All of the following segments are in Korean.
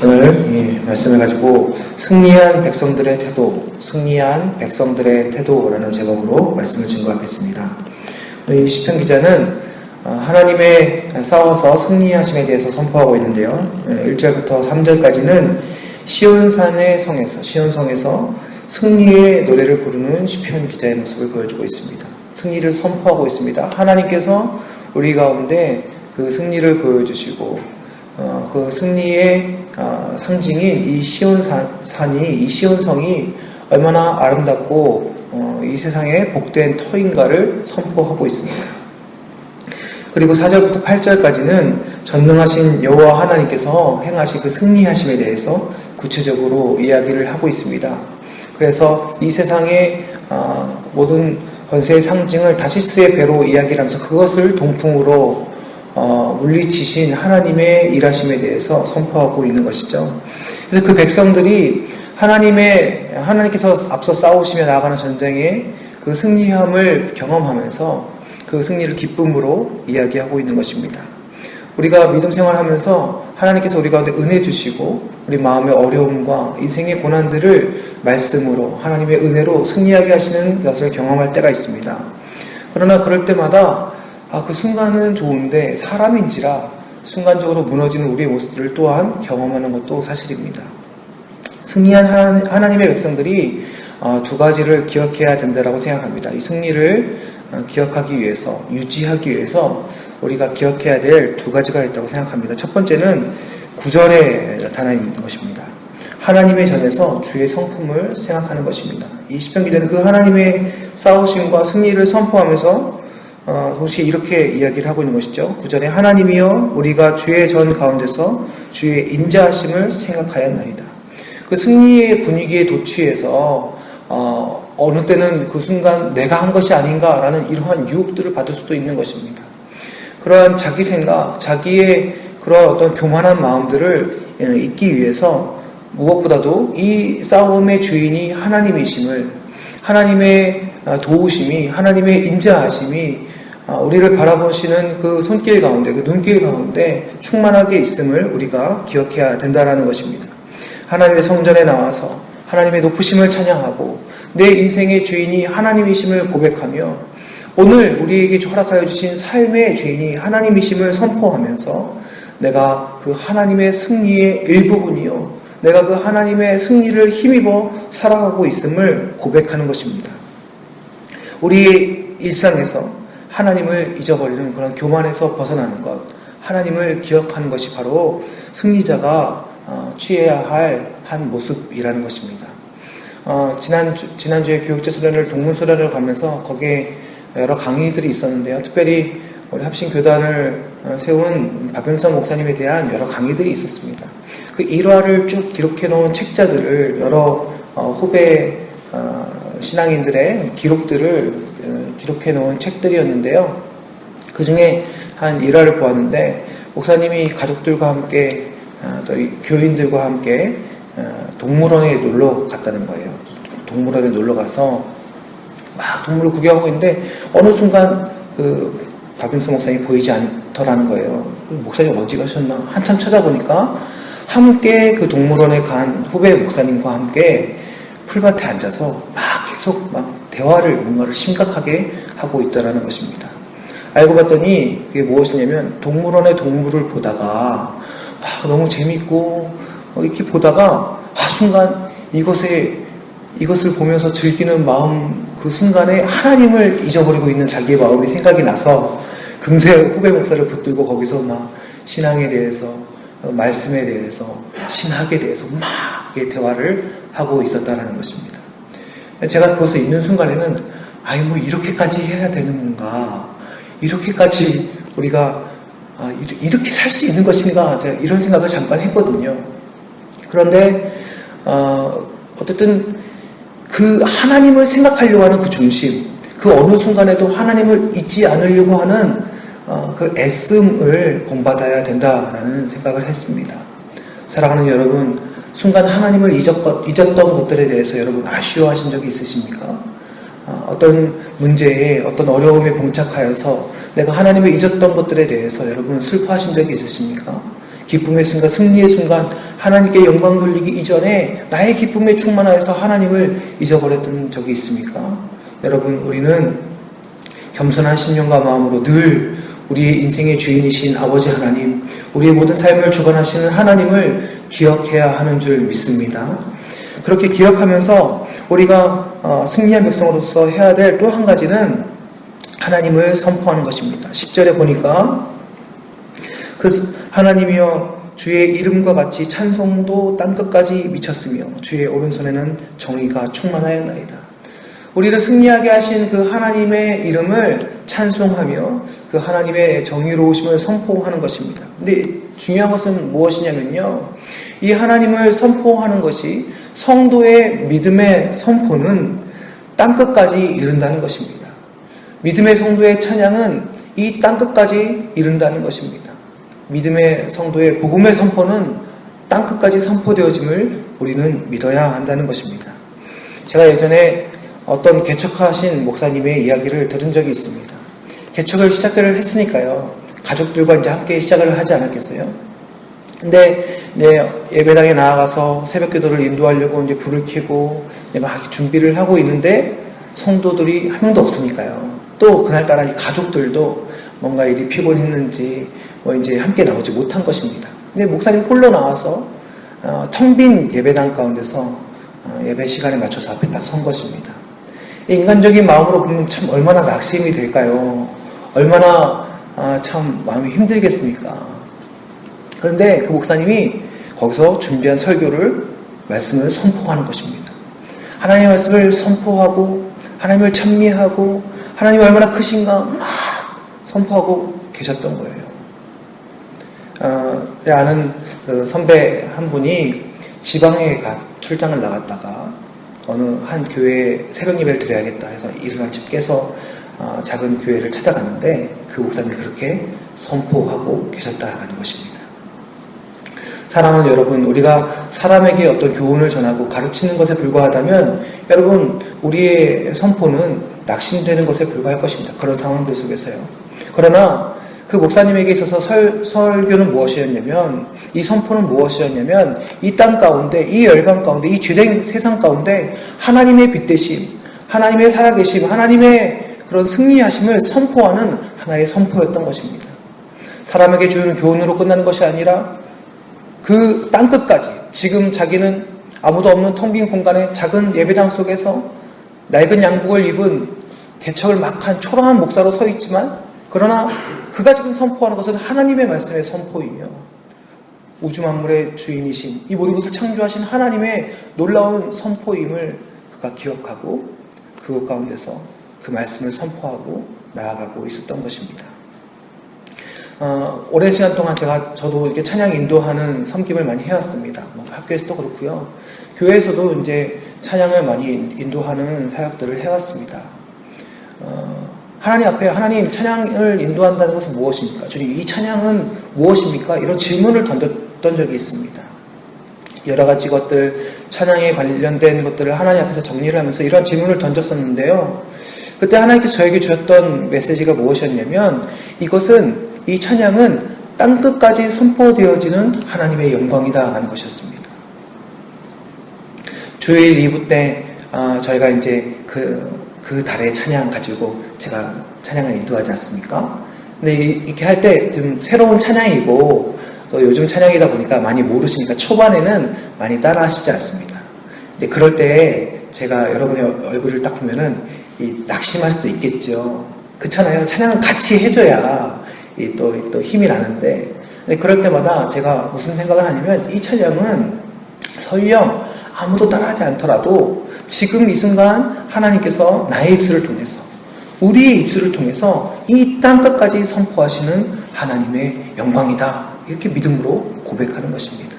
오늘 이 말씀을 가지고 승리한 백성들의 태도라는 제목으로 말씀을 증거하겠습니다. 이 시편 기자는 하나님의 싸워서 승리하심에 대해서 선포하고 있는데요. 1절부터 3절까지는 시온성에서 승리의 노래를 부르는 시편 기자의 모습을 보여주고 있습니다. 승리를 선포하고 있습니다. 하나님께서 우리 가운데 그 승리를 보여주시고 그 승리의 상징인 이 시온성이 얼마나 아름답고 이 세상에 복된 터인가를 선포하고 있습니다. 그리고 4절부터 8절까지는 전능하신 여호와 하나님께서 행하신 그 승리하심에 대해서 구체적으로 이야기를 하고 있습니다. 그래서 이 세상의 모든 권세의 상징을 다시스의 배로 이야기를 하면서 그것을 동풍으로 물리치신 하나님의 일하심에 대해서 선포하고 있는 것이죠. 그래서 그 백성들이 하나님께서 앞서 싸우시며 나아가는 전쟁에 그 승리함을 경험하면서 그 승리를 기쁨으로 이야기하고 있는 것입니다. 우리가 믿음 생활하면서 하나님께서 우리 가운데 은혜 주시고 우리 마음의 어려움과 인생의 고난들을 말씀으로 하나님의 은혜로 승리하게 하시는 것을 경험할 때가 있습니다. 그러나 그럴 때마다 그 순간은 좋은데 사람인지라 순간적으로 무너지는 우리의 모습들을 또한 경험하는 것도 사실입니다. 승리한 하나님의 백성들이 두 가지를 기억해야 된다고 생각합니다. 이 승리를 기억하기 위해서, 유지하기 위해서 우리가 기억해야 될 두 가지가 있다고 생각합니다. 첫 번째는 9절에 나타나 있는 것입니다. 하나님의 전에서 주의 성품을 생각하는 것입니다. 이 시편 기자는 그 하나님의 싸우심과 승리를 선포하면서 동시에 이렇게 이야기를 하고 있는 것이죠. 9절에 하나님이여 우리가 주의 전 가운데서 주의 인자하심을 생각하였나이다. 그 승리의 분위기에 도취해서 어느 때는 그 순간 내가 한 것이 아닌가라는 이러한 유혹들을 받을 수도 있는 것입니다. 그러한 자기 생각, 자기의 그러한 어떤 교만한 마음들을 잊기 위해서 무엇보다도 이 싸움의 주인이 하나님이심을, 하나님의 도우심이, 하나님의 인자하심이 우리를 바라보시는 그 손길 가운데, 그 눈길 가운데 충만하게 있음을 우리가 기억해야 된다는 것입니다. 하나님의 성전에 나와서 하나님의 높으심을 찬양하고 내 인생의 주인이 하나님이심을 고백하며 오늘 우리에게 허락하여 주신 삶의 주인이 하나님이심을 선포하면서 내가 그 하나님의 승리의 일부분이요, 내가 그 하나님의 승리를 힘입어 살아가고 있음을 고백하는 것입니다. 우리의 일상에서 하나님을 잊어버리는 그런 교만에서 벗어나는 것, 하나님을 기억하는 것이 바로 승리자가 취해야 할 한 모습이라는 것입니다. 지난주에 교육제 수련을 동문수련을 가면서 거기에 여러 강의들이 있었는데요. 특별히 우리 합신교단을 세운 박윤선 목사님에 대한 여러 강의들이 있었습니다. 그 일화를 쭉 기록해 놓은 책자들을 여러 후배 신앙인들의 기록들을 기록해 놓은 책들이었는데요. 그 중에 한 일화를 보았는데 목사님이 가족들과 함께 또 교인들과 함께 동물원에 놀러 갔다는 거예요. 동물원에 놀러 가서 막 동물을 구경하고 있는데 어느 순간 그 박윤수 목사님이 보이지 않더라는 거예요. 목사님 어디 가셨나? 한참 찾아보니까 함께 그 동물원에 간 후배 목사님과 함께 풀밭에 앉아서 막 계속 대화를 뭔가를 심각하게 하고 있더라는 것입니다. 알고 봤더니 그게 무엇이냐면 동물원의 동물을 보다가 너무 재밌고 이렇게 보다가 순간 이것을 보면서 즐기는 마음, 그 순간에 하나님을 잊어버리고 있는 자기의 마음이 생각이 나서 금세 후배 목사를 붙들고 거기서 막 신앙에 대해서, 말씀에 대해서, 신학에 대해서 막 대화를 하고 있었다는 것입니다. 제가 그것을 읽는 순간에는 이렇게까지 해야 되는 건가, 이렇게까지 우리가 이렇게 살 수 있는 것인가, 제가 이런 생각을 잠깐 했거든요. 그런데 어쨌든 그 하나님을 생각하려고 하는 그 중심, 그 어느 순간에도 하나님을 잊지 않으려고 하는 그 애씀을 본받아야 된다라는 생각을 했습니다. 사랑하는 여러분, 순간 하나님을 잊었던 것들에 대해서 여러분 아쉬워하신 적이 있으십니까? 어떤 문제에, 어떤 어려움에 봉착하여서 내가 하나님을 잊었던 것들에 대해서 여러분 슬퍼하신 적이 있으십니까? 기쁨의 순간, 승리의 순간 하나님께 영광 돌리기 이전에 나의 기쁨에 충만하여서 하나님을 잊어버렸던 적이 있습니까? 여러분, 우리는 겸손한 심령과 마음으로 늘 우리의 인생의 주인이신 아버지 하나님, 우리의 모든 삶을 주관하시는 하나님을 기억해야 하는 줄 믿습니다. 그렇게 기억하면서 우리가 승리한 백성으로서 해야 될 또 한 가지는 하나님을 선포하는 것입니다. 10절에 보니까 그 하나님이여 주의 이름과 같이 찬송도 땅끝까지 미쳤으며 주의 오른손에는 정의가 충만하였나이다. 우리를 승리하게 하신 그 하나님의 이름을 찬송하며 그 하나님의 정의로우심을 선포하는 것입니다. 근데 중요한 것은 무엇이냐면요, 이 하나님을 선포하는 것이 성도의 믿음의 선포는 땅끝까지 이른다는 것입니다. 믿음의 성도의 찬양은 이 땅끝까지 이른다는 것입니다. 믿음의 성도의 복음의 선포는 땅끝까지 선포되어짐을 우리는 믿어야 한다는 것입니다. 제가 예전에 어떤 개척하신 목사님의 이야기를 들은 적이 있습니다. 개척을 시작을 했으니까요, 가족들과 이제 함께 시작을 하지 않았겠어요? 근데 예배당에 나아가서 새벽 기도를 인도하려고 이제 불을 켜고 막 준비를 하고 있는데 성도들이 한 명도 없으니까요. 또 그날따라 이 가족들도 뭔가 일이 피곤했는지 이제 함께 나오지 못한 것입니다. 근데 목사님 홀로 나와서 텅 빈 예배당 가운데서 예배 시간에 맞춰서 앞에 딱 선 것입니다. 인간적인 마음으로 보면 참 얼마나 낙심이 될까요? 얼마나 참 마음이 힘들겠습니까? 그런데 그 목사님이 거기서 준비한 설교를, 말씀을 선포하는 것입니다. 하나님의 말씀을 선포하고 하나님을 찬미하고 하나님이 얼마나 크신가 막 선포하고 계셨던 거예요. 아는 그 선배 한 분이 지방에 출장을 나갔다가 어느 한 교회에 새벽 예배를 드려야겠다 해서 이른 아침 깨서 작은 교회를 찾아갔는데 그 목사님이 그렇게 선포하고 계셨다는 것입니다. 사랑하는 여러분, 우리가 사람에게 어떤 교훈을 전하고 가르치는 것에 불과하다면 여러분, 우리의 선포는 낙심되는 것에 불과할 것입니다. 그런 상황들 속에서요. 그러나 그 목사님에게 있어서 설교는 무엇이었냐면, 이 선포는 무엇이었냐면, 이 땅 가운데, 이 열방 가운데, 이 죄된 세상 가운데 하나님의 빛되심, 하나님의 살아계심, 하나님의 그런 승리하심을 선포하는 하나의 선포였던 것입니다. 사람에게 주는 교훈으로 끝나는 것이 아니라 그 땅끝까지, 지금 자기는 아무도 없는 텅 빈 공간의 작은 예배당 속에서 낡은 양복을 입은 개척을 막 한 초라한 목사로 서 있지만, 그러나 그가 지금 선포하는 것은 하나님의 말씀의 선포이며 우주 만물의 주인이신, 이 모든 것을 창조하신 하나님의 놀라운 선포임을 그가 기억하고 그것 가운데서 그 말씀을 선포하고 나아가고 있었던 것입니다. 오랜 시간 동안 저도 이렇게 찬양 인도하는 섬김을 많이 해왔습니다. 학교에서도 그렇고요. 교회에서도 이제 찬양을 많이 인도하는 사역들을 해왔습니다. 하나님 앞에, 하나님, 찬양을 인도한다는 것은 무엇입니까? 주님, 이 찬양은 무엇입니까? 이런 질문을 던졌던 적이 있습니다. 여러 가지 것들, 찬양에 관련된 것들을 하나님 앞에서 정리를 하면서 이런 질문을 던졌었는데요. 그때 하나님께서 저에게 주셨던 메시지가 무엇이었냐면, 이 찬양은 땅끝까지 선포되어지는 하나님의 영광이다 라는 것이었습니다. 주일 2부 때 저희가 이제 그 달의 찬양 가지고 제가 찬양을 인도하지 않습니까? 근데 이렇게 할 때 좀 새로운 찬양이고 또 요즘 찬양이다 보니까 많이 모르시니까 초반에는 많이 따라 하시지 않습니다. 근데 그럴 때 제가 여러분의 얼굴을 딱 보면은 낙심할 수도 있겠죠. 그렇잖아요. 찬양은 같이 해줘야 또 힘이 나는데, 그럴 때마다 제가 무슨 생각을 하냐면, 이 찬양은 설령 아무도 따라하지 않더라도 지금 이 순간 하나님께서 나의 입술을 통해서, 우리의 입술을 통해서 이 땅끝까지 선포하시는 하나님의 영광이다, 이렇게 믿음으로 고백하는 것입니다.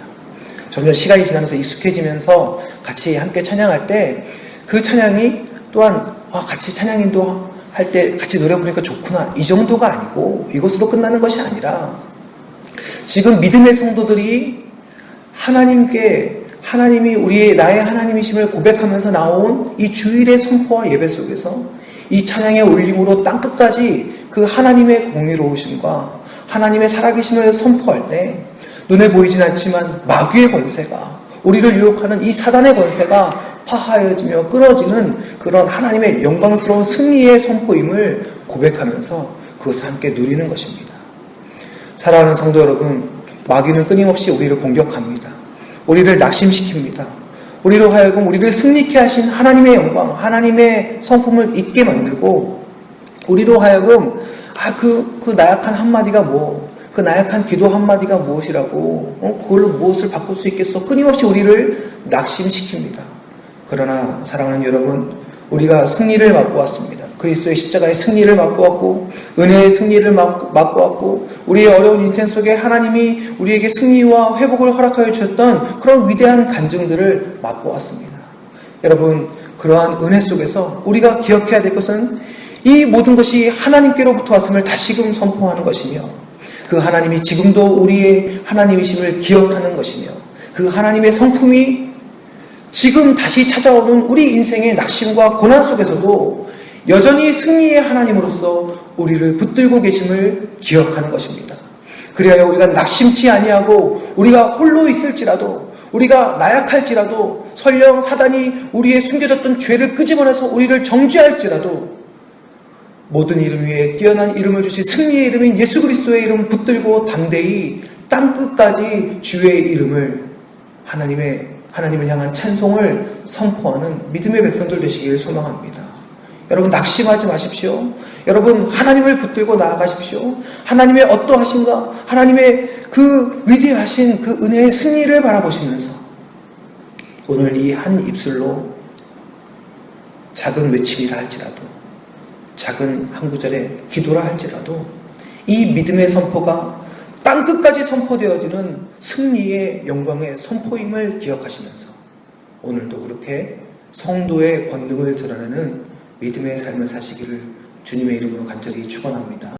점점 시간이 지나면서 익숙해지면서 같이 함께 찬양할 때 그 찬양이 또한 같이 찬양인도 할 때 같이 노래 부르니까 좋구나, 이 정도가 아니고 이것으로 끝나는 것이 아니라 지금 믿음의 성도들이 하나님이 나의 하나님이심을 고백하면서 나온 이 주일의 선포와 예배 속에서 이 찬양의 울림으로 땅끝까지 그 하나님의 공의로우심과 하나님의 살아계심을 선포할 때 눈에 보이진 않지만 마귀의 권세가, 우리를 유혹하는 이 사단의 권세가 파하여지며 끊어지는 그런 하나님의 영광스러운 승리의 선포임을 고백하면서 그것을 함께 누리는 것입니다. 사랑하는 성도 여러분, 마귀는 끊임없이 우리를 공격합니다. 우리를 낙심시킵니다. 우리로 하여금 우리를 승리케 하신 하나님의 영광, 하나님의 성품을 잊게 만들고, 우리로 하여금 그 나약한 한마디가 그 나약한 기도 한마디가 무엇이라고, 그걸로 무엇을 바꿀 수 있겠어? 끊임없이 우리를 낙심시킵니다. 그러나 사랑하는 여러분, 우리가 승리를 맛보았습니다. 그리스도의 십자가의 승리를 맛보았고, 은혜의 승리를 맛보았고, 우리의 어려운 인생 속에 하나님이 우리에게 승리와 회복을 허락하여 주셨던 그런 위대한 간증들을 맛보았습니다. 여러분, 그러한 은혜 속에서 우리가 기억해야 될 것은 이 모든 것이 하나님께로부터 왔음을 다시금 선포하는 것이며, 그 하나님이 지금도 우리의 하나님이심을 기억하는 것이며, 그 하나님의 성품이 지금 다시 찾아오는 우리 인생의 낙심과 고난 속에서도 여전히 승리의 하나님으로서 우리를 붙들고 계심을 기억하는 것입니다. 그리하여 우리가 낙심치 아니하고, 우리가 홀로 있을지라도, 우리가 나약할지라도, 설령 사단이 우리의 숨겨졌던 죄를 끄집어내서 우리를 정죄할지라도, 모든 이름 위에 뛰어난 이름을 주신 승리의 이름인 예수 그리스도의 이름 붙들고 담대히 땅끝까지 주의 이름을, 하나님을 향한 찬송을 선포하는 믿음의 백성들 되시기를 소망합니다. 여러분, 낙심하지 마십시오. 여러분, 하나님을 붙들고 나아가십시오. 하나님의 어떠하신가, 하나님의 그 위대하신 그 은혜의 승리를 바라보시면서 오늘 이 한 입술로 작은 외침이라 할지라도, 작은 한 구절의 기도라 할지라도 이 믿음의 선포가 땅끝까지 선포되어지는 승리의 영광의 선포임을 기억하시면서 오늘도 그렇게 성도의 권능을 드러내는 믿음의 삶을 사시기를 주님의 이름으로 간절히 축원합니다.